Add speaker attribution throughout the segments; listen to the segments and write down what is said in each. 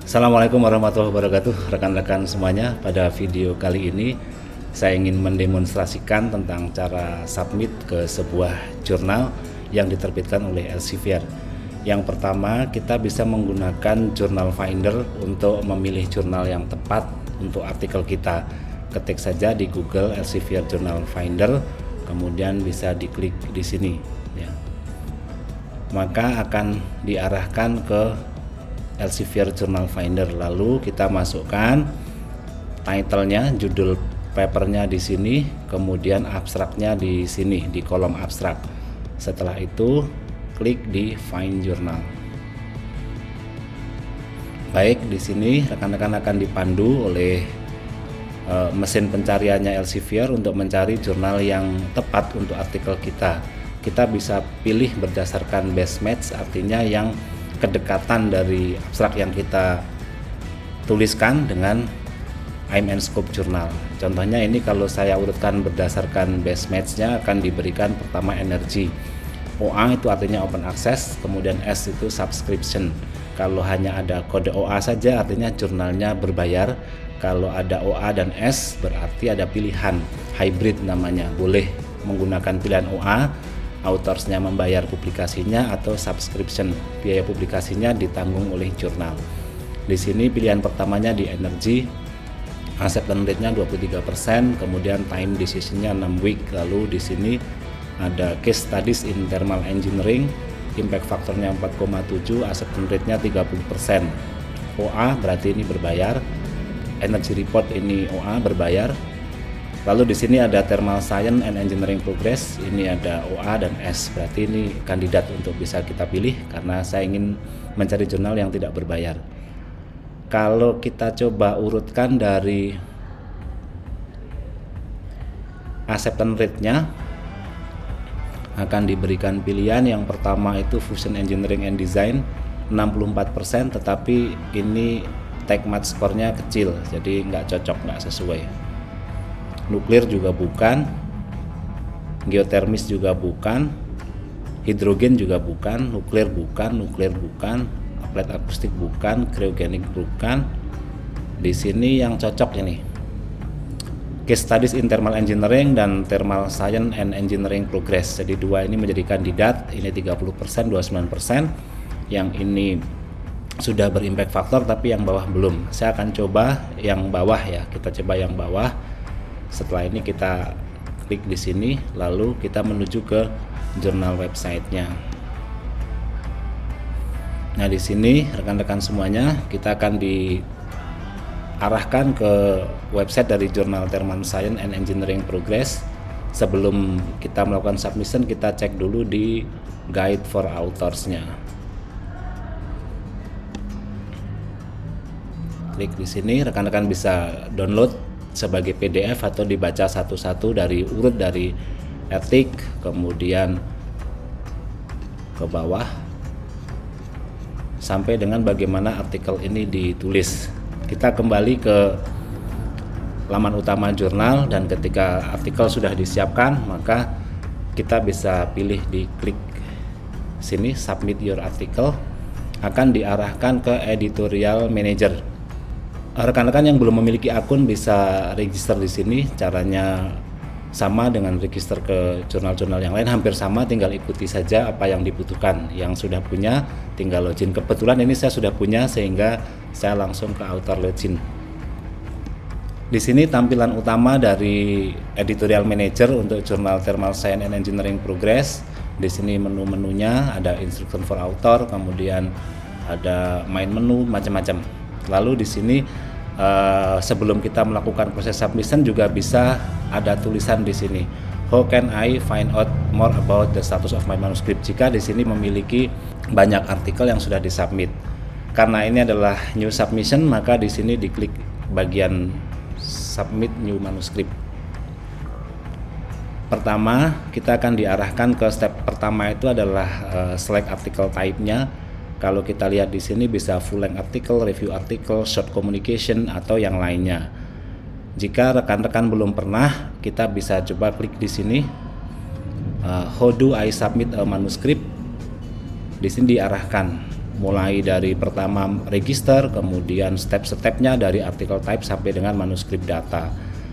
Speaker 1: Assalamualaikum warahmatullahi wabarakatuh, rekan-rekan semuanya. Pada video kali ini saya ingin mendemonstrasikan tentang cara submit ke sebuah jurnal yang diterbitkan oleh Elsevier. Yang pertama, kita bisa menggunakan Journal Finder untuk memilih jurnal yang tepat untuk artikel kita. Ketik saja di Google Elsevier Journal Finder, kemudian bisa diklik di sini ya. Maka akan diarahkan ke Elsevier Journal Finder, lalu kita masukkan title-nya, judul papernya di sini, kemudian abstraknya di sini di kolom abstrak. Setelah itu klik di Find Journal. Baik, di sini rekan-rekan akan dipandu oleh mesin pencariannya Elsevier untuk mencari jurnal yang tepat untuk artikel kita. Kita bisa pilih berdasarkan best match, artinya yang kedekatan dari abstrak yang kita tuliskan dengan aim and scope jurnal. Contohnya ini kalau saya urutkan berdasarkan best match-nya akan diberikan pertama energi. OA itu artinya open access, kemudian S itu subscription. Kalau hanya ada kode OA saja artinya jurnalnya berbayar. Kalau ada OA dan S berarti ada pilihan hybrid namanya. Boleh menggunakan pilihan OA, autorsnya membayar publikasinya, atau subscription, biaya publikasinya ditanggung oleh jurnal. Di sini pilihan pertamanya di energy, acceptance rate-nya 23%, kemudian time decision-nya 6 week. Lalu di sini ada case studies in thermal engineering, impact factor-nya 4,7, acceptance rate-nya 30%. OA berarti ini berbayar, energy report ini OA berbayar. Lalu di sini ada Thermal Science and Engineering Progress, ini ada OA dan S, berarti ini kandidat untuk bisa kita pilih karena saya ingin mencari jurnal yang tidak berbayar. Kalau kita coba urutkan dari acceptance rate-nya, akan diberikan pilihan yang pertama itu Fusion Engineering and Design 64%, tetapi ini tag match score-nya kecil, jadi nggak cocok, nggak sesuai. Nuklir juga bukan, geotermis juga bukan, hidrogen juga bukan, nuklir bukan, applied akustik bukan, cryogenic bukan. Di sini yang cocok ini case studies in thermal engineering dan thermal science and engineering progress. Jadi dua ini menjadi kandidat, ini 30%, 29%. Yang ini sudah berimpact faktor tapi yang bawah belum. Saya akan coba yang bawah ya, kita coba yang bawah. Setelah ini kita klik di sini, lalu kita menuju ke jurnal websitenya. Nah di sini rekan-rekan semuanya kita akan diarahkan ke website dari jurnal Thermal Science and Engineering Progress. Sebelum kita melakukan submission, kita cek dulu di guide for authors-nya. Klik di sini, rekan-rekan bisa download sebagai PDF atau dibaca satu-satu dari urut dari etik, kemudian ke bawah sampai dengan bagaimana artikel ini ditulis. Kita kembali ke laman utama jurnal dan ketika artikel sudah disiapkan maka kita bisa pilih di klik sini submit your article, akan diarahkan ke editorial manager. Rekan-rekan yang belum memiliki akun bisa register di sini. Caranya sama dengan register ke jurnal-jurnal yang lain, hampir sama, tinggal ikuti saja apa yang dibutuhkan. Yang sudah punya tinggal login. Kebetulan ini saya sudah punya sehingga saya langsung ke author login. Di sini tampilan utama dari editorial manager untuk jurnal Thermal Science and Engineering Progress. Di sini menu-menunya ada instruction for author, kemudian ada main menu, macam-macam. Lalu di sini sebelum kita melakukan proses submission juga bisa ada tulisan di sini, how can I find out more about the status of my manuscript. Jika di sini memiliki banyak artikel yang sudah disubmit, karena ini adalah new submission, maka di sini diklik bagian submit new manuscript. Pertama kita akan diarahkan ke step pertama, itu adalah select article type-nya. Kalau kita lihat di sini bisa full length article, review article, short communication, atau yang lainnya. Jika rekan-rekan belum pernah, kita bisa coba klik di sini. How do I submit a manuscript? Di sini diarahkan mulai dari pertama register, kemudian step-stepnya dari artikel type sampai dengan manuskrip data,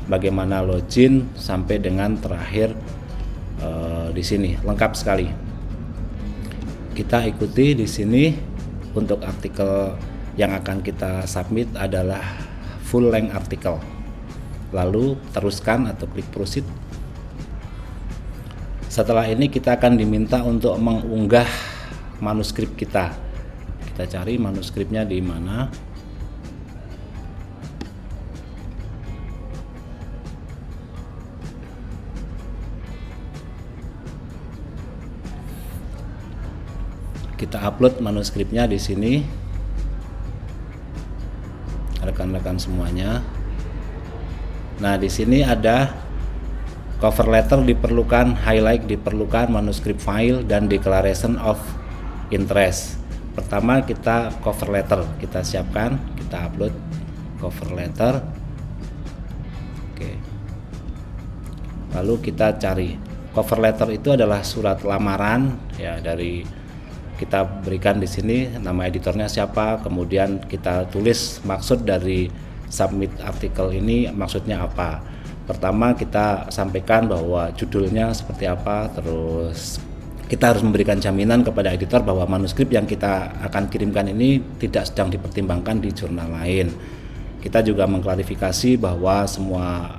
Speaker 1: bagaimana login sampai dengan terakhir di sini lengkap sekali. Kita ikuti di sini. Untuk artikel yang akan kita submit adalah full length artikel. Lalu teruskan atau klik proceed. Setelah ini kita akan diminta untuk mengunggah manuskrip kita. Kita cari manuskripnya di mana. Kita upload manuskripnya di sini, rekan-rekan semuanya. Nah, di sini ada cover letter diperlukan, highlight diperlukan, manuskrip file, dan declaration of interest. Pertama kita cover letter, kita siapkan, kita upload cover letter. Oke. Lalu kita cari. Cover letter itu adalah surat lamaran ya, dari kita berikan di sini nama editornya siapa, kemudian kita tulis maksud dari submit artikel ini maksudnya apa. Pertama kita sampaikan bahwa judulnya seperti apa, terus kita harus memberikan jaminan kepada editor bahwa manuskrip yang kita akan kirimkan ini tidak sedang dipertimbangkan di jurnal lain. Kita juga mengklarifikasi bahwa semua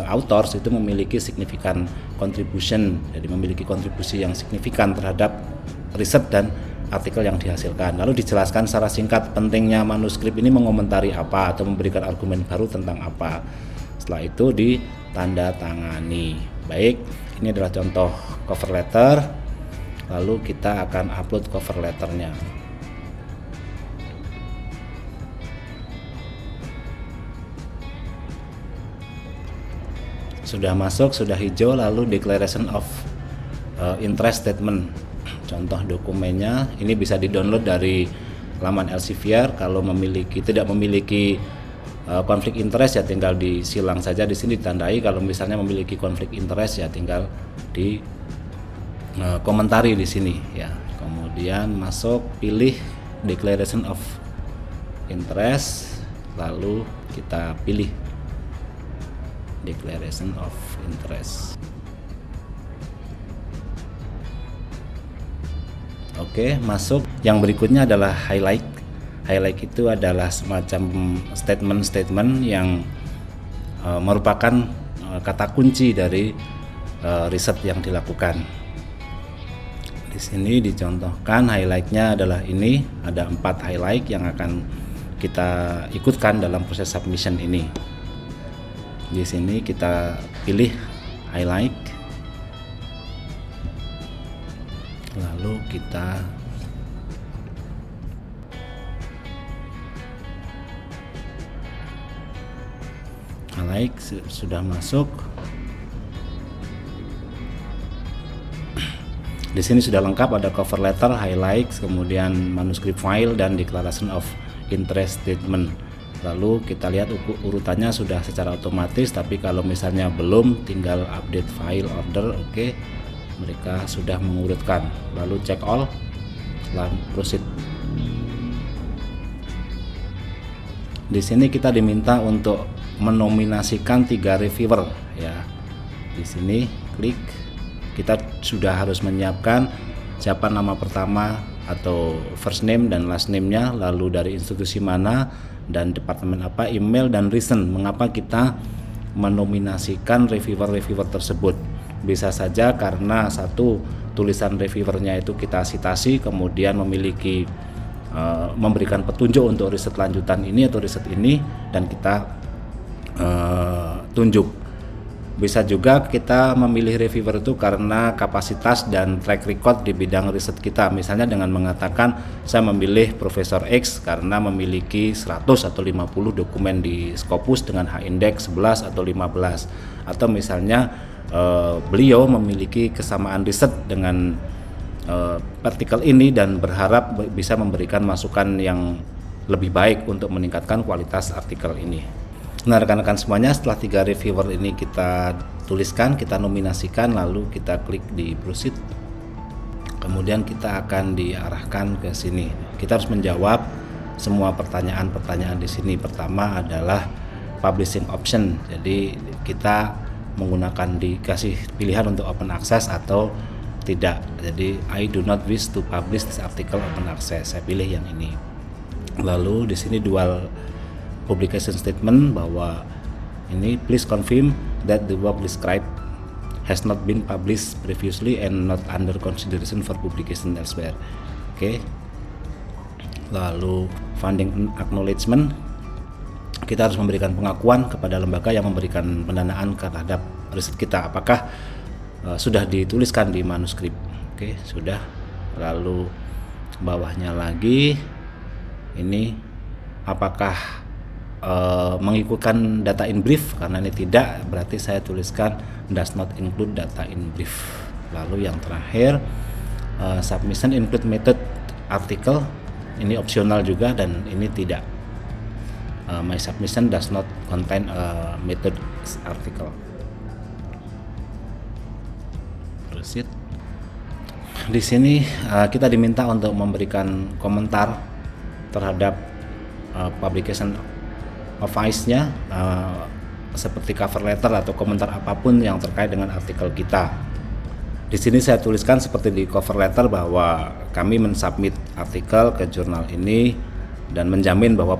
Speaker 1: authors itu memiliki significant contribution, jadi memiliki kontribusi yang signifikan terhadap riset dan artikel yang dihasilkan. Lalu dijelaskan secara singkat pentingnya manuskrip ini mengomentari apa atau memberikan argumen baru tentang apa. Setelah itu ditandatangani. Baik, ini adalah contoh cover letter. Lalu kita akan upload cover letternya. Sudah masuk, sudah hijau, lalu declaration of interest statement. Contoh dokumennya ini bisa di-download dari laman Elsevier. Kalau tidak memiliki konflik interest ya tinggal disilang saja, di sini ditandai. Kalau misalnya memiliki konflik interest ya tinggal di komentari di sini ya. Kemudian masuk, pilih declaration of interest, lalu kita pilih declaration of interest. Oke, masuk. Yang berikutnya adalah highlight. Highlight itu adalah semacam statement-statement yang merupakan kata kunci dari riset yang dilakukan. Di sini dicontohkan highlightnya adalah ini, ada 4 highlight yang akan kita ikutkan dalam proses submission ini. Di sini kita pilih highlight. Lalu kita highlight, sudah masuk. Di sini sudah lengkap, ada cover letter, highlights, kemudian manuskrip file dan declaration of interest statement. Lalu kita lihat urutannya sudah secara otomatis, tapi kalau misalnya belum tinggal update file order. Oke. Mereka sudah mengurutkan. Lalu check all, lalu proceed. Di sini kita diminta untuk menominasikan 3 reviewer ya. Di sini klik, kita sudah harus menyiapkan siapa nama pertama atau first name dan last name-nya, lalu dari institusi mana dan departemen apa, email dan reason mengapa kita menominasikan reviewer-reviewer tersebut. Bisa saja karena satu, tulisan reviewernya itu kita citasi, kemudian memiliki memberikan petunjuk untuk riset lanjutan ini atau riset ini dan kita tunjuk. Bisa juga kita memilih reviewer itu karena kapasitas dan track record di bidang riset kita. Misalnya dengan mengatakan saya memilih Profesor X karena memiliki 100 atau 50 dokumen di Scopus dengan H-index 11 atau 15. Atau misalnya beliau memiliki kesamaan riset dengan artikel ini dan berharap bisa memberikan masukan yang lebih baik untuk meningkatkan kualitas artikel ini. Nah rekan-rekan semuanya, setelah 3 reviewer ini kita tuliskan, kita nominasikan, lalu kita klik di proceed. Kemudian kita akan diarahkan ke sini. Kita harus menjawab semua pertanyaan-pertanyaan di sini. Pertama adalah publishing option. Jadi kita menggunakan dikasih pilihan untuk open access atau tidak. Jadi I do not wish to publish this article open access. Saya pilih yang ini. Lalu di sini dual publication statement bahwa ini please confirm that the work described has not been published previously and not under consideration for publication elsewhere. Oke. Lalu funding acknowledgement, kita harus memberikan pengakuan kepada lembaga yang memberikan pendanaan terhadap riset kita. Apakah sudah dituliskan di manuskrip? Oke, sudah. Lalu bawahnya lagi ini apakah mengikutkan data in brief, karena ini tidak, berarti saya tuliskan does not include data in brief. Lalu yang terakhir submission include method article, ini opsional juga dan ini tidak. My submission does not contain a method article. Proceed. Di sini kita diminta untuk memberikan komentar terhadap publication advice-nya, seperti cover letter atau komentar apapun yang terkait dengan artikel kita. Di sini saya tuliskan seperti di cover letter bahwa kami mensubmit artikel ke jurnal ini dan menjamin bahwa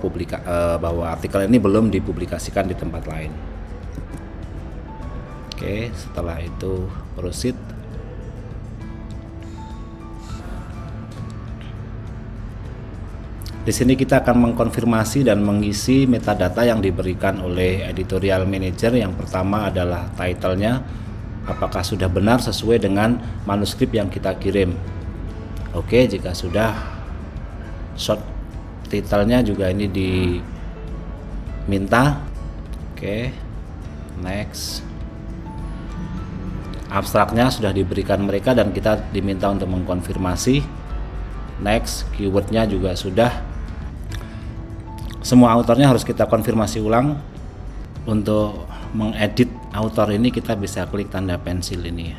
Speaker 1: bahwa artikel ini belum dipublikasikan di tempat lain. Oke, setelah itu proceed. Di sini kita akan mengkonfirmasi dan mengisi metadata yang diberikan oleh editorial manager. Yang pertama adalah title-nya, apakah sudah benar sesuai dengan manuskrip yang kita kirim. Oke, jika sudah, short title-nya juga ini diminta. Oke, next. Abstraknya sudah diberikan mereka dan kita diminta untuk mengkonfirmasi. Next, keyword-nya juga sudah. Semua autornya harus kita konfirmasi ulang. Untuk mengedit autor ini kita bisa klik tanda pensil ini.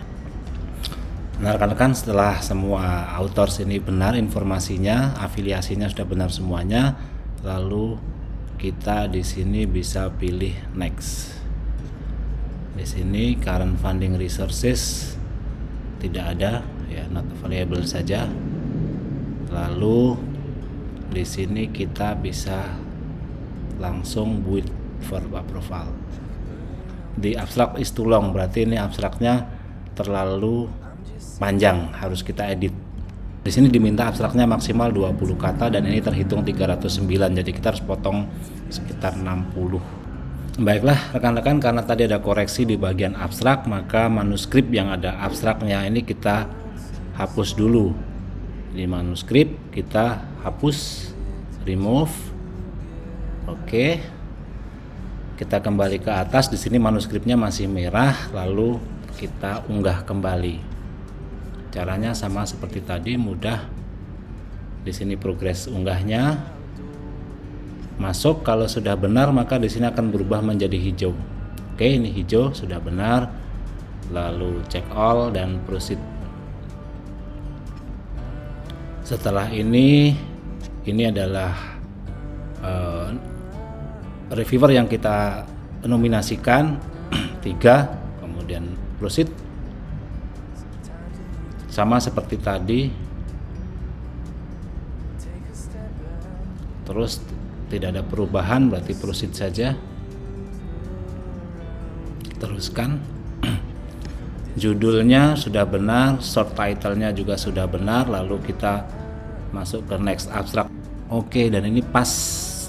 Speaker 1: Nah, rekan-rekan, setelah semua author ini benar informasinya, afiliasinya sudah benar semuanya, lalu kita di sini bisa pilih next. Di sini current funding resources tidak ada, ya, not available saja. Lalu di sini kita bisa langsung wait for approval. Di abstract is too long, berarti ini abstraknya terlalu panjang, harus kita edit. Di sini diminta abstraknya maksimal 20 kata dan ini terhitung 309, jadi kita harus potong sekitar 60. Baiklah rekan-rekan, karena tadi ada koreksi di bagian abstrak, maka manuskrip yang ada abstraknya ini kita hapus dulu. Di manuskrip kita hapus, remove. Oke, kita kembali ke atas. Di sini manuskripnya masih merah, lalu kita unggah kembali. Caranya sama seperti tadi, mudah. Di sini progres unggahnya masuk. Kalau sudah benar, maka di sini akan berubah menjadi hijau. Oke, ini hijau sudah benar. Lalu check all dan proceed. Setelah ini adalah reviewer yang kita nominasikan 3, kemudian proceed. Sama seperti tadi, terus tidak ada perubahan, berarti proceed saja. Teruskan. Judulnya sudah benar, short title-nya juga sudah benar, lalu kita masuk ke next abstract. Oke, dan ini pas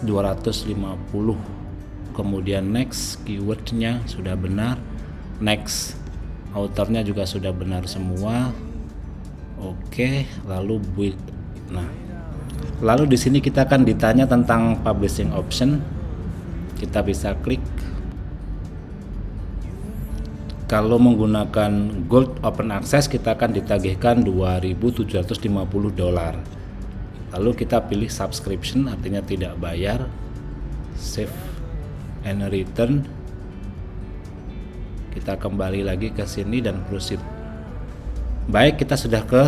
Speaker 1: 250. Kemudian next, keywordnya sudah benar. Next, autornya juga sudah benar semua. Oke, lalu build. Nah, lalu di sini kita akan ditanya tentang publishing option. Kita bisa klik. Kalau menggunakan Gold Open Access kita akan ditagihkan $2.750. Lalu kita pilih subscription, artinya tidak bayar. Save and return. Kita kembali lagi ke sini dan proceed. Baik, kita sudah ke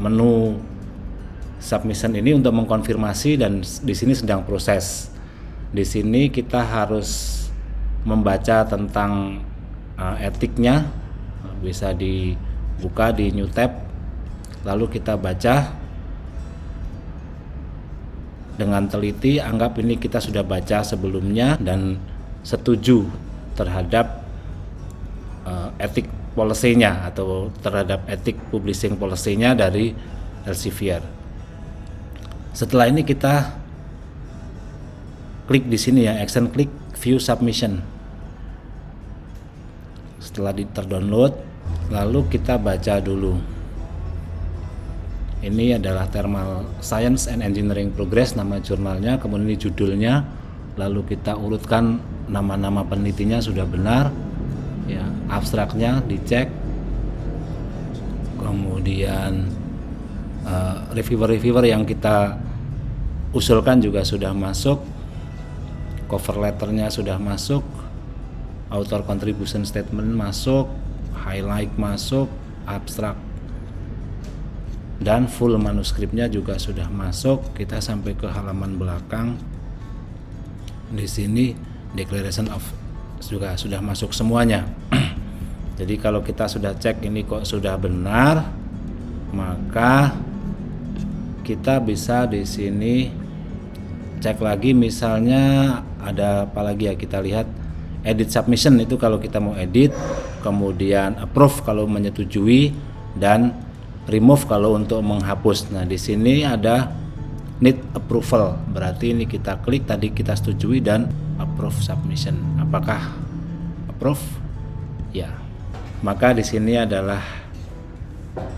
Speaker 1: menu submission ini untuk mengkonfirmasi, dan di sini sedang proses. Di sini kita harus membaca tentang etiknya, bisa dibuka di new tab, lalu kita baca dengan teliti. Anggap ini kita sudah baca sebelumnya dan setuju terhadap etik policy-nya atau terhadap etik publishing policy-nya dari Elsevier. Setelah ini kita klik di sini ya, action klik view submission. Setelah terdownload, lalu kita baca dulu. Ini adalah Thermal Science and Engineering Progress, nama jurnalnya, kemudian ini judulnya, lalu kita urutkan nama-nama penelitinya sudah benar ya, abstraknya dicek, kemudian reviewer yang kita usulkan juga sudah masuk, cover letternya sudah masuk, author contribution statement masuk, highlight masuk, abstrak dan full manuskripnya juga sudah masuk. Kita sampai ke halaman belakang, di sini declaration of juga sudah masuk semuanya. Jadi kalau kita sudah cek ini kok sudah benar, maka kita bisa di sini cek lagi, misalnya ada apa lagi ya, kita lihat edit submission itu kalau kita mau edit, kemudian approve kalau menyetujui, dan remove kalau untuk menghapus. Nah, di sini ada need approval, berarti ini kita klik, tadi kita setujui dan approve submission. Apakah approve? Ya. Maka di sini adalah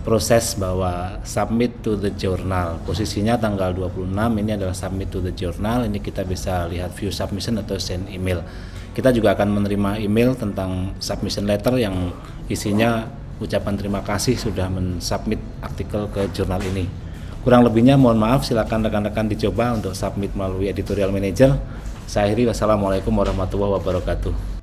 Speaker 1: proses bahwa submit to the journal. Posisinya tanggal 26, ini adalah submit to the journal. Ini kita bisa lihat view submission atau send email. Kita juga akan menerima email tentang submission letter yang isinya ucapan terima kasih sudah mensubmit artikel ke jurnal ini. Kurang lebihnya mohon maaf, silakan rekan-rekan dicoba untuk submit melalui editorial manager. Saya akhiri, wassalamualaikum warahmatullahi wabarakatuh.